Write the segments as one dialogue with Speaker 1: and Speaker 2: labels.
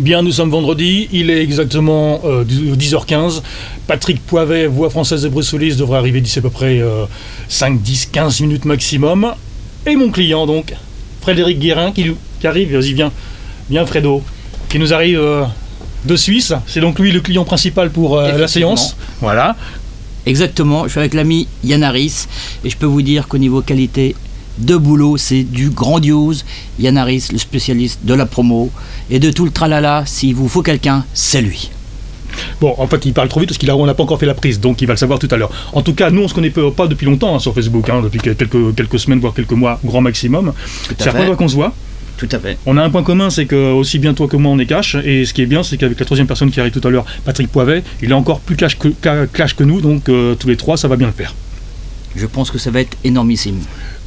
Speaker 1: Bien, nous sommes vendredi, il est exactement 10h15. Patrick Poivet, voix française de Bruce Willis, devrait arriver d'ici à peu près 5, 10, 15 minutes maximum. Et mon client, donc, Frédéric Guérin, qui arrive, vas-y, viens Fredo, qui nous arrive de Suisse. C'est donc lui le client principal pour la séance. Voilà.
Speaker 2: Exactement, je suis avec l'ami Yann Harris, et je peux vous dire qu'au niveau qualité de boulot, c'est du grandiose. Yann Harris, le spécialiste de la promo et de tout le tralala. S'il vous faut quelqu'un, c'est lui.
Speaker 1: Bon, en fait, il parle trop vite parce qu'on n'a pas encore fait la prise, donc il va le savoir tout à l'heure. En tout cas, nous, on se connaît pas depuis longtemps sur Facebook, depuis quelques semaines, voire quelques mois, grand maximum. C'est la première fois qu'on se voit.
Speaker 2: Tout à fait.
Speaker 1: On a un point commun, c'est que aussi bien toi que moi, on est cash. Et ce qui est bien, c'est qu'avec la troisième personne qui arrive tout à l'heure, Patrick Poivet, il est encore plus cash que nous, donc tous les trois, ça va bien le faire.
Speaker 2: Je pense que ça va être énormissime.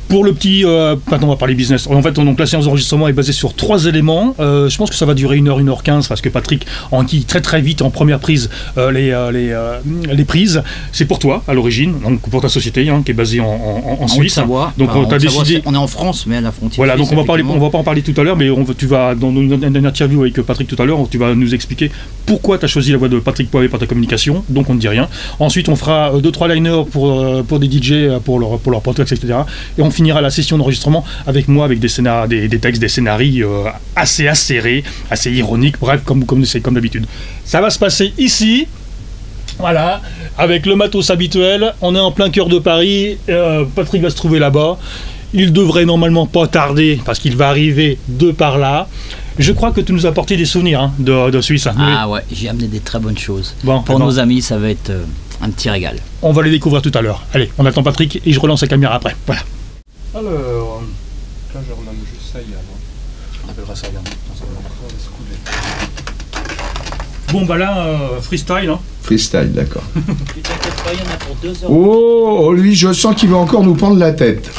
Speaker 1: Pour le petit, maintenant on va parler business. En fait, donc, la séance d'enregistrement est basée sur 3 éléments. Je pense que ça va durer 1h, 1h15 parce que Patrick enquille très très vite en première prise les prises. C'est pour toi à l'origine, donc pour ta société qui est basée en Suisse.
Speaker 2: Savoie.
Speaker 1: Donc tu as décidé.
Speaker 2: On est en France, mais à la frontière.
Speaker 1: Voilà,
Speaker 2: suisse,
Speaker 1: donc on va pas en parler tout à l'heure, mais tu vas dans une interview avec Patrick tout à l'heure, tu vas nous expliquer pourquoi tu as choisi la voix de Patrick Poivet par ta communication. Donc on ne dit rien. Ensuite, on fera 2-3 liners pour des DJ pour leur podcast, etc. Et on finira la session d'enregistrement avec moi, avec des textes, des scénarios assez acérés, assez ironiques, bref, comme d'habitude. Ça va se passer ici, voilà, avec le matos habituel. On est en plein cœur de Paris. Patrick va se trouver là-bas. Il devrait normalement pas tarder parce qu'il va arriver de par là. Je crois que tu nous as apporté des souvenirs de Suisse.
Speaker 2: Ah ouais, j'ai amené des très bonnes choses.
Speaker 1: Bon,
Speaker 2: pour nos amis, ça va être un petit régal.
Speaker 1: On va les découvrir tout à l'heure. Allez, on attend Patrick et je relance la caméra après. Voilà. Alors, là je renomme juste ça Yann. On appellera ça Yann. Bon bah là, freestyle.
Speaker 3: Freestyle, d'accord.
Speaker 2: T'inquiète pas, il y en a pour 2 heures.
Speaker 3: Oh, lui, je sens qu'il va encore nous prendre la tête.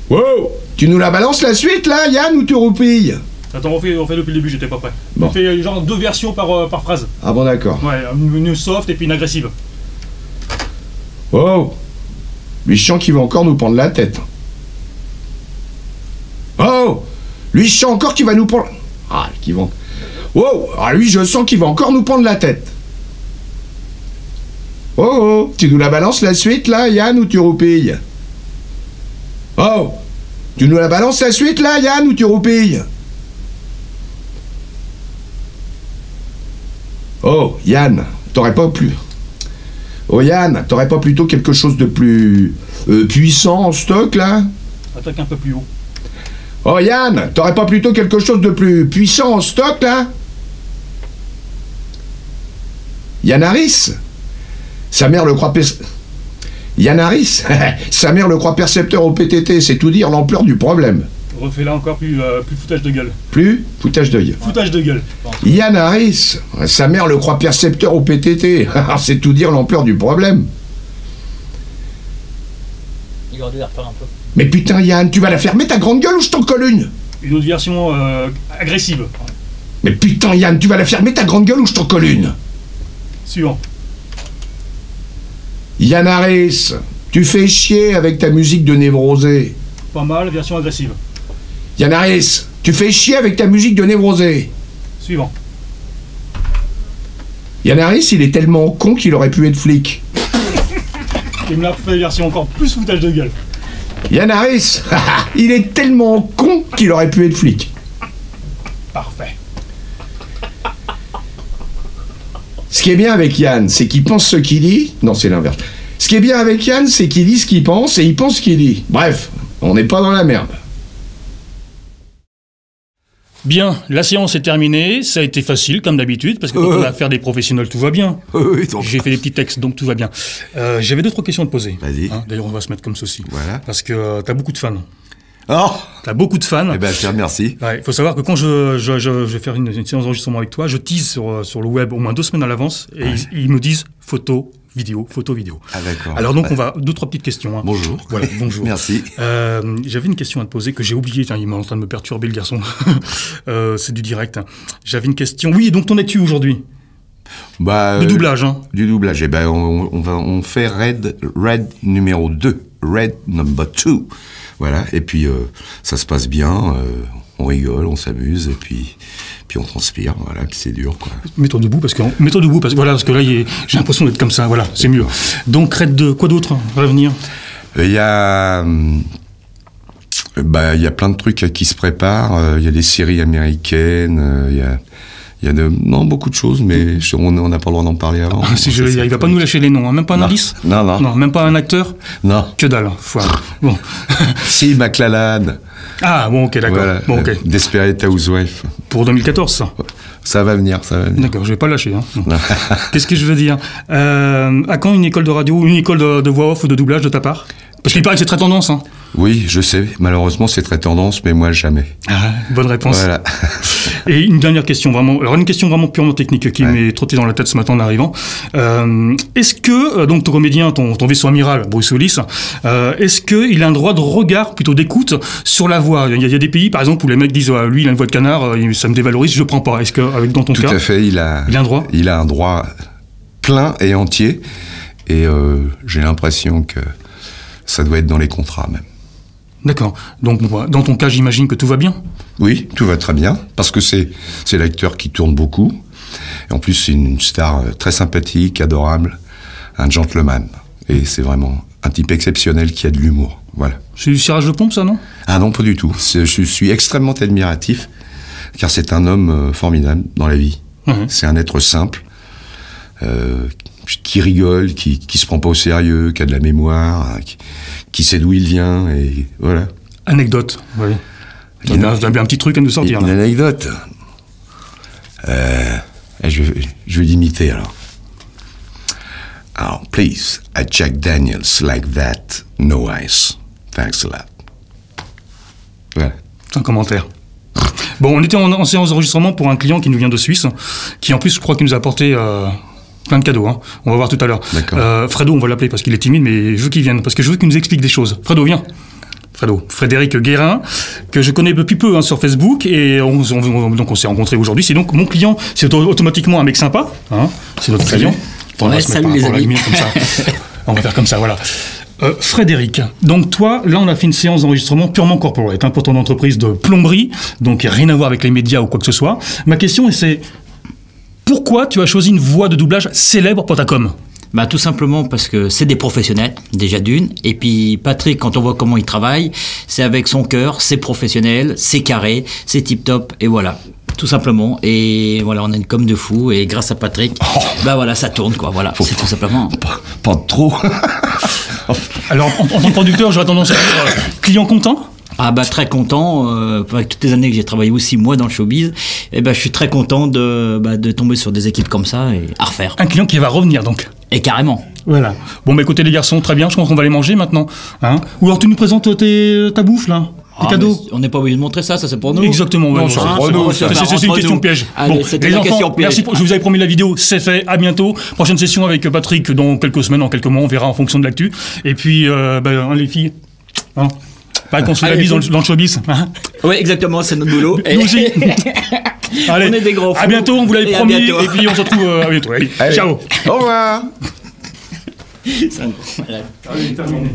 Speaker 3: Wow! Tu nous la balances la suite là, Yann, ou tu roupilles?
Speaker 1: Attends, on fait depuis le début, j'étais pas prêt.
Speaker 3: Bon.
Speaker 1: On fait genre 2 versions par phrase.
Speaker 3: Ah bon, d'accord.
Speaker 1: Ouais, une soft et puis une agressive.
Speaker 3: Oh! Lui, je sens qu'il va encore nous prendre la tête. Oh! Lui, je sens encore qu'il va nous prendre... Ah, qu'il va... Oh! Ah, lui, je sens qu'il va encore nous prendre la tête. Oh! Tu nous la balances la suite, là, Yann, ou tu roupilles? Oh! Tu nous la balances la suite, là, Yann, ou tu roupilles? Oh, Yann, t'aurais pas plus... Oh Yann, t'aurais pas plutôt quelque chose de plus puissant en stock là?
Speaker 1: Attaque un peu plus haut.
Speaker 3: Oh Yann, t'aurais pas plutôt quelque chose de plus puissant en stock là? Yann Harris? Sa mère le croit Yann Harris? Sa mère le croit percepteur au PTT, c'est tout dire l'ampleur du problème.
Speaker 1: Refais-la encore plus foutage de gueule.
Speaker 3: Plus foutage de gueule.
Speaker 1: Foutage de gueule.
Speaker 3: Yann Harris, sa mère le croit percepteur au PTT. C'est tout dire l'ampleur du problème.
Speaker 2: Il aurait dû la refaire un peu.
Speaker 3: Mais putain Yann, tu vas la fermer ta grande gueule ou je t'en colle une?
Speaker 1: Une autre version agressive.
Speaker 3: Mais putain Yann, tu vas la fermer ta grande gueule ou je t'en colle une?
Speaker 1: Suivant.
Speaker 3: Yann Harris, tu fais chier avec ta musique de névrosé.
Speaker 1: Pas mal, version agressive.
Speaker 3: Yann Harris, tu fais chier avec ta musique de névrosé.
Speaker 1: Suivant.
Speaker 3: Yann Harris, il est tellement con qu'il aurait pu être flic.
Speaker 1: Il me l'a fait version encore plus foutage de gueule.
Speaker 3: Yann Harris, il est tellement con qu'il aurait pu être flic.
Speaker 1: Parfait.
Speaker 3: Ce qui est bien avec Yann, c'est qu'il pense ce qu'il dit. Non, c'est l'inverse. Ce qui est bien avec Yann, c'est qu'il dit ce qu'il pense et il pense ce qu'il dit. Bref, on n'est pas dans la merde.
Speaker 1: Bien, la séance est terminée, ça a été facile comme d'habitude, parce que quand on a affaire des professionnels, tout va bien.
Speaker 4: Oui, donc...
Speaker 1: J'ai fait des petits textes, donc tout va bien. J'avais 2-3 questions à te poser.
Speaker 4: Vas-y.
Speaker 1: D'ailleurs, on va se mettre comme ceci.
Speaker 4: Voilà.
Speaker 1: Parce que t'as beaucoup de fans.
Speaker 4: Oh!
Speaker 1: T'as beaucoup de fans.
Speaker 4: Eh ben, je te remercie.
Speaker 1: Il faut savoir que quand je vais faire une séance d'enregistrement avec toi, je tease sur le web au moins 2 semaines à l'avance, et ils me disent photo, vidéo.
Speaker 4: Ah d'accord.
Speaker 1: Alors donc on va 2-3 petites questions.
Speaker 4: Bonjour.
Speaker 1: Voilà, bonjour.
Speaker 4: Merci.
Speaker 1: J'avais une question à te poser que j'ai oubliée. Tiens, il est en train de me perturber le garçon. C'est du direct. J'avais une question. Oui, donc t'en es-tu aujourd'hui?
Speaker 4: Bah,
Speaker 1: Du doublage, hein.
Speaker 4: Du doublage. Eh ben, on fait Red numéro 2. Red number 2. Voilà, et puis ça se passe bien, on rigole, on s'amuse, et puis on transpire, voilà, puis c'est dur, quoi.
Speaker 1: Mets-toi debout, parce que voilà, parce que là, j'ai l'impression d'être comme ça, voilà, c'est mieux. Donc, Red 2, quoi d'autre à venir?
Speaker 4: Il y a plein de trucs qui se préparent, il y a des séries américaines, il y a beaucoup de choses, mais on n'a pas le droit d'en parler avant.
Speaker 1: Il va pas nous lâcher les noms, hein. Même pas un indice?
Speaker 4: Non,
Speaker 1: même pas un acteur?
Speaker 4: Non.
Speaker 1: Que dalle, foire. Bon.
Speaker 4: Si, McLachlan.
Speaker 1: Ah, bon, ok, d'accord.
Speaker 4: Voilà,
Speaker 1: bon, okay.
Speaker 4: Desperate Housewife.
Speaker 1: Pour 2014, ça?
Speaker 4: Ça va venir.
Speaker 1: D'accord, je vais pas lâcher. Hein. Qu'est-ce que je veux dire? À quand une école de radio, une école de voix off ou de doublage de ta part? Parce qu'il paraît que c'est très tendance, hein.
Speaker 4: Oui, je sais. Malheureusement, c'est très tendance, mais moi, jamais.
Speaker 1: Ah, bonne réponse.
Speaker 4: Voilà.
Speaker 1: Et une dernière question, vraiment. Alors, une question vraiment purement technique qui m'est trottée dans la tête ce matin en arrivant. Est-ce que, donc, ton comédien, ton vaisseau amiral, Bruce Willis, est-ce qu'il a un droit de regard, plutôt d'écoute, sur la voix? Il y a des pays, par exemple, où les mecs disent lui, il a une voix de canard, ça me dévalorise, je prends pas. Est-ce que, dans ton cas.
Speaker 4: Tout à fait, il a un droit? Il a un droit plein et entier. Et j'ai l'impression que ça doit être dans les contrats, même. D'accord. Donc, dans ton cas, j'imagine que tout va bien? Oui, tout va très bien, parce que c'est l'acteur qui tourne beaucoup. Et en plus, c'est une star très sympathique, adorable, un gentleman. Et c'est vraiment un type exceptionnel qui a de l'humour. Voilà.
Speaker 1: C'est du cirage de pompe, ça, non? Ah
Speaker 4: non, pas du tout. Je suis extrêmement admiratif, car c'est un homme formidable dans la vie. C'est un être simple, qui rigole, qui se prend pas au sérieux, qui a de la mémoire, qui sait d'où il vient, et voilà.
Speaker 1: Anecdote, oui. Tu as bien un petit truc à nous sortir.
Speaker 4: Une anecdote. Je vais l'imiter, alors. Oh, please, a Jack Daniels like that, no ice. Thanks a lot. Voilà.
Speaker 1: C'est un commentaire. Bon, on était en séance d'enregistrement pour un client qui nous vient de Suisse, qui en plus, je crois qu'il nous a apporté... plein de cadeaux, hein. On va voir tout à l'heure. Fredo, on va l'appeler parce qu'il est timide, mais je veux qu'il vienne, parce que je veux qu'il nous explique des choses. Fredo, viens. Frédéric Guérin, que je connais depuis peu sur Facebook, et donc on s'est rencontrés aujourd'hui. C'est donc mon client, c'est automatiquement un mec sympa, hein. C'est notre client.
Speaker 2: Salut les amis.
Speaker 1: Comme ça. On va faire comme ça, voilà. Frédéric, donc toi, là on a fait une séance d'enregistrement purement corporate, hein, pour ton entreprise de plomberie, donc rien à voir avec les médias ou quoi que ce soit. Ma question c'est... Pourquoi tu as choisi une voix de doublage célèbre pour ta com?
Speaker 2: Tout simplement parce que c'est des professionnels, déjà d'une. Et puis Patrick, quand on voit comment il travaille, c'est avec son cœur, c'est professionnel, c'est carré, c'est tip-top, et voilà. Tout simplement. Et voilà, on a une com de fou, et grâce à Patrick, voilà, ça tourne, quoi. Voilà, c'est tout simplement.
Speaker 4: Pas trop.
Speaker 1: Alors, en tant que producteur, j'aurais tendance à dire client content?
Speaker 2: Très content, avec toutes les années que j'ai travaillé aussi moi dans le showbiz, je suis très content de tomber sur des équipes comme ça et à refaire.
Speaker 1: Un client qui va revenir donc.
Speaker 2: Et carrément.
Speaker 1: Voilà. Bon écoutez les garçons, très bien, je pense qu'on va aller manger maintenant. Hein, ou alors tu nous présentes ta bouffe là, tes cadeaux.
Speaker 2: On n'est pas obligé de montrer ça, c'est pour nous.
Speaker 1: Exactement, ouais. C'est une question piège.
Speaker 2: Allez, les enfants,
Speaker 1: merci, je vous avais promis la vidéo, c'est fait, à bientôt. Prochaine session avec Patrick dans quelques semaines, dans quelques mois, on verra en fonction de l'actu. Et puis, les filles, hein. Pas qu'on se la bise dans le showbiz. Hein.
Speaker 2: Oui, exactement, c'est notre boulot.
Speaker 1: Nous aussi. Allez,
Speaker 2: on est des gros fous.
Speaker 1: À bientôt, on vous l'avait promis. Et puis on se retrouve à bientôt. Allez, ciao.
Speaker 4: Au revoir.
Speaker 2: C'est un gros malade.
Speaker 1: Allez, terminé.